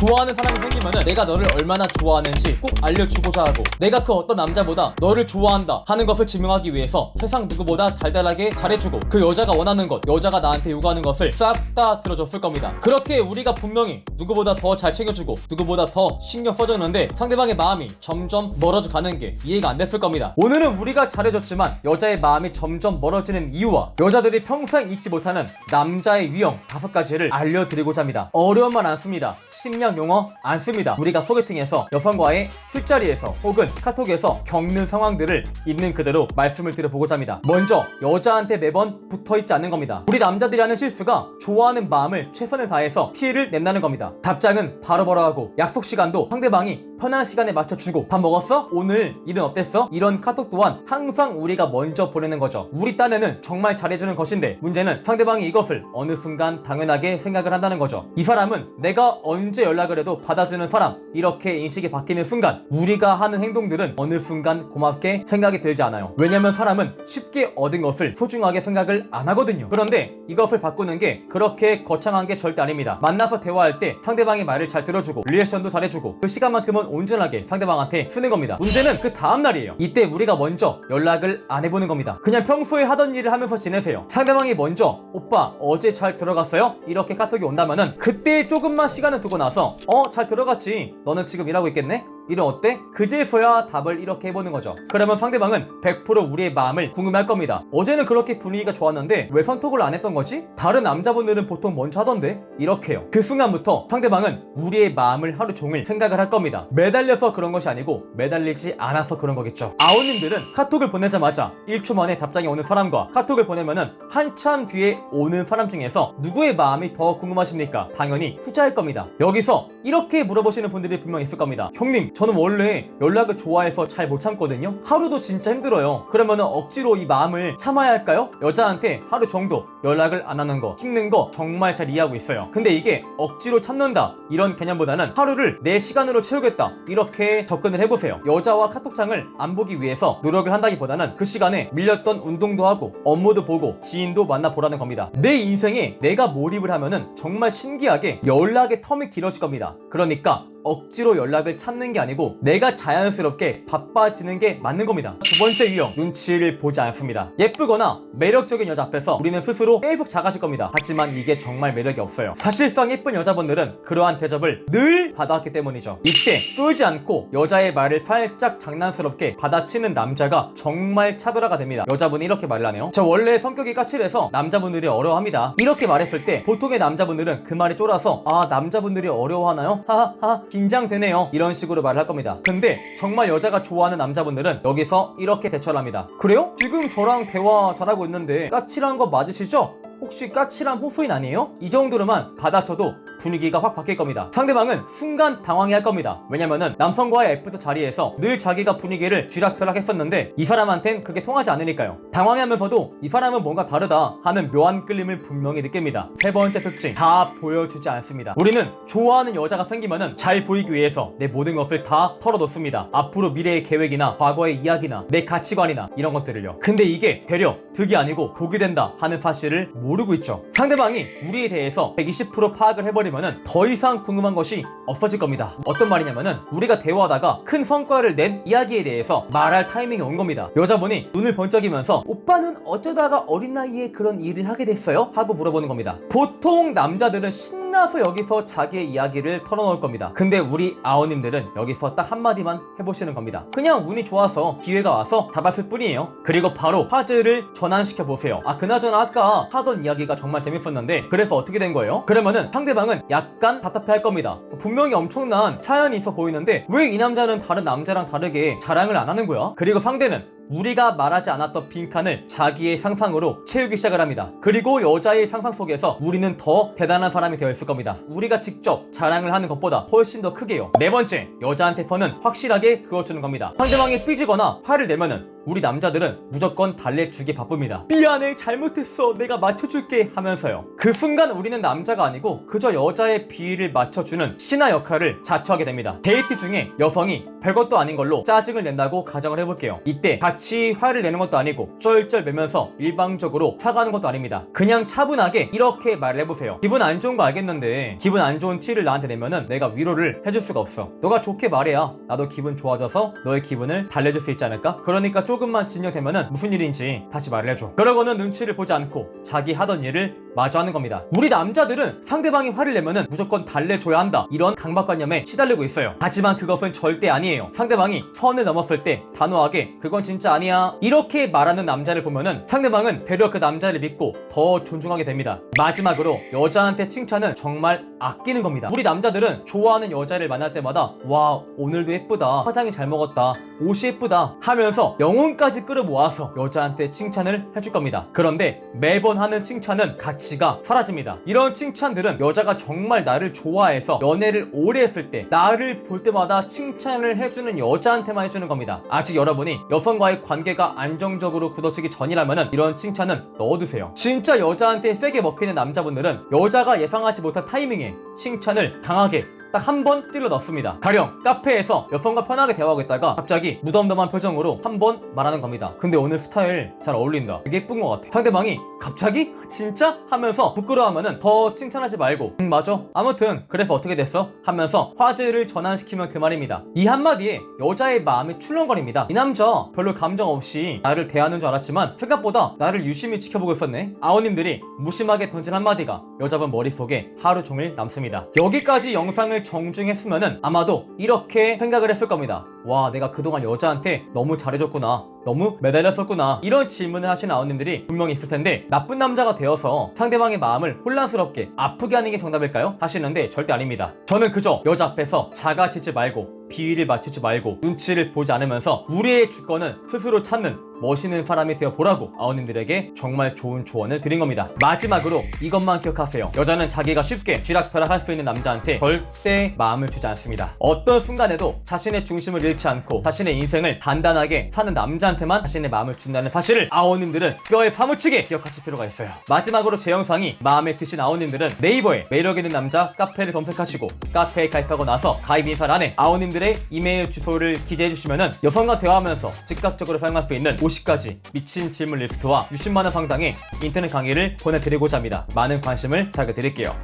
좋아하는 사람이 생기면은 내가 너를 얼마나 좋아하는지 꼭 알려주고자 하고, 내가 그 어떤 남자보다 너를 좋아한다 하는 것을 증명하기 위해서 세상 누구보다 달달하게 잘해주고, 그 여자가 원하는 것, 여자가 나한테 요구하는 것을 싹 다 들어줬을 겁니다. 그렇게 우리가 분명히 누구보다 더 잘 챙겨주고 누구보다 더 신경 써줬는데 상대방의 마음이 점점 멀어져 가는 게 이해가 안 됐을 겁니다. 오늘은 우리가 잘해줬지만 여자의 마음이 점점 멀어지는 이유와 여자들이 평생 잊지 못하는 남자의 유형 5가지를 알려드리고자 합니다. 어려운 말 안 씁니다. 심리학 용어 안 씁니다. 우리가 소개팅에서 여성과의 술자리에서 혹은 카톡에서 겪는 상황들을 있는 그대로 말씀을 드려보고자 합니다. 먼저 여자한테 매번 붙어있지 않는 겁니다. 우리 남자들이 하는 실수가 좋아하는 마음을 최선을 다해서 티를 낸다는 겁니다. 답장은 바로바로 하고, 약속 시간도 상대방이 편한 시간에 맞춰주고, 밥 먹었어? 오늘 일은 어땠어? 이런 카톡 또한 항상 우리가 먼저 보내는 거죠. 우리 딴에는 정말 잘해주는 것인데 문제는 상대방이 이것을 어느 순간 당연하게 생각을 한다는 거죠. 이 사람은 내가 언제 연락을 해도 받아주는 사람, 이렇게 인식이 바뀌는 순간 우리가 하는 행동들은 어느 순간 고맙게 생각이 들지 않아요. 왜냐면 사람은 쉽게 얻은 것을 소중하게 생각을 안 하거든요. 그런데 이것을 바꾸는 게 그렇게 거창한 게 절대 아닙니다. 만나서 대화할 때 상대방의 말을 잘 들어주고 리액션도 잘해주고 그 시간만큼은 온전하게 상대방한테 쓰는 겁니다. 문제는 그 다음날이에요. 이때 우리가 먼저 연락을 안 해보는 겁니다. 그냥 평소에 하던 일을 하면서 지내세요. 상대방이 먼저 오빠 어제 잘 들어갔어요? 이렇게 카톡이 온다면은 그때 조금만 시간을 두고 나서 잘 들어갔지, 너는 지금 일하고 있겠네? 일은 어때? 그제서야 답을 이렇게 해보는 거죠. 그러면 상대방은 100% 우리의 마음을 궁금해할 겁니다. 어제는 그렇게 분위기가 좋았는데 왜 선톡을 안 했던 거지? 다른 남자분들은 보통 먼저 하던데? 이렇게요. 그 순간부터 상대방은 우리의 마음을 하루 종일 생각을 할 겁니다. 매달려서 그런 것이 아니고 매달리지 않아서 그런 거겠죠. 아오님들은 카톡을 보내자마자 1초 만에 답장이 오는 사람과 카톡을 보내면은 한참 뒤에 오는 사람 중에서 누구의 마음이 더 궁금하십니까? 당연히 후자일 겁니다. 여기서 이렇게 물어보시는 분들이 분명 있을 겁니다. 형님, 저는 원래 연락을 좋아해서 잘 못 참거든요. 하루도 진짜 힘들어요. 그러면은 억지로 이 마음을 참아야 할까요? 여자한테 하루 정도 연락을 안 하는 거, 힘든 거 정말 잘 이해하고 있어요. 근데 이게 억지로 참는다 이런 개념보다는 하루를 내 시간으로 채우겠다 이렇게 접근을 해보세요. 여자와 카톡창을 안 보기 위해서 노력을 한다기보다는 그 시간에 밀렸던 운동도 하고 업무도 보고 지인도 만나보라는 겁니다. 내 인생에 내가 몰입을 하면은 정말 신기하게 연락의 텀이 길어질 겁니다. 그러니까 억지로 연락을 찾는 게 아니고 내가 자연스럽게 바빠지는 게 맞는 겁니다. 두 번째 유형, 눈치를 보지 않습니다. 예쁘거나 매력적인 여자 앞에서 우리는 스스로 계속 작아질 겁니다. 하지만 이게 정말 매력이 없어요. 사실상 예쁜 여자분들은 그러한 대접을 늘 받아왔기 때문이죠. 이때 쫄지 않고 여자의 말을 살짝 장난스럽게 받아치는 남자가 정말 차별화가 됩니다. 여자분이 이렇게 말을 하네요. 저 원래 성격이 까칠해서 남자분들이 어려워합니다. 이렇게 말했을 때 보통의 남자분들은 그 말이 쫄아서 남자분들이 어려워하나요? 하하하 긴장되네요, 이런 식으로 말을 할 겁니다. 근데 정말 여자가 좋아하는 남자분들은 여기서 이렇게 대처를 합니다. 그래요? 지금 저랑 대화 잘하고 있는데 까칠한 거 맞으시죠? 혹시 까칠한 호수인 아니에요? 이 정도로만 받아쳐도 분위기가 확 바뀔 겁니다. 상대방은 순간 당황해할 겁니다. 왜냐면은 남성과의 애프터 자리에서 늘 자기가 분위기를 쥐락펴락 했었는데 이 사람한텐 그게 통하지 않으니까요. 당황해하면서도 이 사람은 뭔가 다르다 하는 묘한 끌림을 분명히 느낍니다. 세 번째 특징, 다 보여주지 않습니다. 우리는 좋아하는 여자가 생기면은 잘 보이기 위해서 내 모든 것을 다 털어놓습니다. 앞으로 미래의 계획이나 과거의 이야기나 내 가치관이나 이런 것들을요. 근데 이게 되려 득이 아니고 독이 된다 하는 사실을 모르고 있죠. 상대방이 우리에 대해서 120% 파악을 해버리면은 더 이상 궁금한 것이 없어질 겁니다. 어떤 말이냐면은 우리가 대화하다가 큰 성과를 낸 이야기에 대해서 말할 타이밍이 온 겁니다. 여자분이 눈을 번쩍이면서 오빠는 어쩌다가 어린 나이에 그런 일을 하게 됐어요? 하고 물어보는 겁니다. 보통 남자들은 신나서 여기서 자기의 이야기를 털어놓을 겁니다. 근데 우리 아오님들은 여기서 딱 한마디만 해보시는 겁니다. 그냥 운이 좋아서 기회가 와서 답했을 뿐이에요. 그리고 바로 화제를 전환시켜 보세요. 그나저나 아까 하던 이야기가 정말 재밌었는데 그래서 어떻게 된 거예요? 그러면은 상대방은 약간 답답해할 겁니다. 분명히 엄청난 사연이 있어 보이는데 왜 이 남자는 다른 남자랑 다르게 자랑을 안 하는 거야? 그리고 상대는 우리가 말하지 않았던 빈칸을 자기의 상상으로 채우기 시작을 합니다. 그리고 여자의 상상 속에서 우리는 더 대단한 사람이 되어 있을 겁니다. 우리가 직접 자랑을 하는 것보다 훨씬 더 크게요. 네 번째, 여자한테서는 확실하게 그어주는 겁니다. 상대방이 삐지거나 화를 내면은 우리 남자들은 무조건 달래주기 바쁩니다. 미안해, 잘못했어, 내가 맞춰줄게 하면서요. 그 순간 우리는 남자가 아니고 그저 여자의 비위를 맞춰주는 신하 역할을 자처하게 됩니다. 데이트 중에 여성이 별것도 아닌 걸로 짜증을 낸다고 가정을 해볼게요. 이때 같이 화를 내는 것도 아니고 쩔쩔매면서 일방적으로 사과하는 것도 아닙니다. 그냥 차분하게 이렇게 말을 해보세요. 기분 안 좋은 거 알겠는데 기분 안 좋은 티를 나한테 내면은 내가 위로를 해줄 수가 없어. 너가 좋게 말해야 나도 기분 좋아져서 너의 기분을 달래줄 수 있지 않을까? 그러니까 조금만 진정되면은 무슨 일인지 다시 말을 해줘. 그러고는 눈치를 보지 않고 자기 하던 일을 마저 하는 겁니다. 우리 남자들은 상대방이 화를 내면은 무조건 달래줘야 한다, 이런 강박관념에 시달리고 있어요. 하지만 그것은 절대 아니에요. 상대방이 선을 넘었을 때 단호하게 그건 진짜 아니야 이렇게 말하는 남자를 보면은 상대방은 되려 그 남자를 믿고 더 존중하게 됩니다. 마지막으로 여자한테 칭찬은 정말 아끼는 겁니다. 우리 남자들은 좋아하는 여자를 만날 때마다 와, 오늘도 예쁘다, 화장이 잘 먹었다, 옷이 예쁘다 하면서 영혼까지 끌어모아서 여자한테 칭찬을 해줄 겁니다. 그런데 매번 하는 칭찬은 가치가 사라집니다. 이런 칭찬들은 여자가 정말 나를 좋아해서 연애를 오래 했을 때 나를 볼 때마다 칭찬을 해주는 여자한테만 해주는 겁니다. 아직 여러분이 여성과의 관계가 안정적으로 굳어지기 전이라면 이런 칭찬은 넣어두세요. 진짜 여자한테 세게 먹히는 남자분들은 여자가 예상하지 못한 타이밍에 칭찬을 강하게 딱 한 번 찔러 넣습니다. 가령 카페에서 여성과 편하게 대화하고 있다가 갑자기 무덤덤한 표정으로 한 번 말하는 겁니다. 근데 오늘 스타일 잘 어울린다, 되게 예쁜 것 같아. 상대방이 갑자기? 진짜? 하면서 부끄러워하면은 더 칭찬하지 말고 맞아, 아무튼 그래서 어떻게 됐어? 하면서 화제를 전환시키면 그 말입니다. 이 한마디에 여자의 마음이 출렁거립니다. 이 남자 별로 감정 없이 나를 대하는 줄 알았지만 생각보다 나를 유심히 지켜보고 있었네. 아오님들이 무심하게 던진 한마디가 여자분 머릿속에 하루 종일 남습니다. 여기까지 영상을 정중했으면은 아마도 이렇게 생각을 했을 겁니다. 와, 내가 그동안 여자한테 너무 잘해줬구나, 너무 매달렸었구나, 이런 질문을 하시는 아우님들이 분명히 있을 텐데 나쁜 남자가 되어서 상대방의 마음을 혼란스럽게 아프게 하는 게 정답일까요? 하시는데 절대 아닙니다. 저는 그저 여자 앞에서 작아지지 말고 비위를 맞추지 말고 눈치를 보지 않으면서 우리의 주권은 스스로 찾는 멋있는 사람이 되어보라고 아우님들에게 정말 좋은 조언을 드린 겁니다. 마지막으로 이것만 기억하세요. 여자는 자기가 쉽게 쥐락펴락할 수 있는 남자한테 절대 마음을 주지 않습니다. 어떤 순간에도 자신의 중심을 잃지 않고 자신의 인생을 단단하게 사는 남자한테만 자신의 마음을 준다는 사실을 아우님들은 뼈에 사무치게 기억하실 필요가 있어요. 마지막으로 제 영상이 마음에 드신 아우님들은 네이버에 매력있는 남자 카페를 검색하시고 카페에 가입하고 나서 가입 인사란에 아우님들의 이메일 주소를 기재해주시면은 여성과 대화하면서 즉각적으로 사용할 수 있는 50가지 미친 질문 리스트와 60만원 상당의 인터넷 강의를 보내드리고자 합니다. 많은 관심을 부탁드릴게요.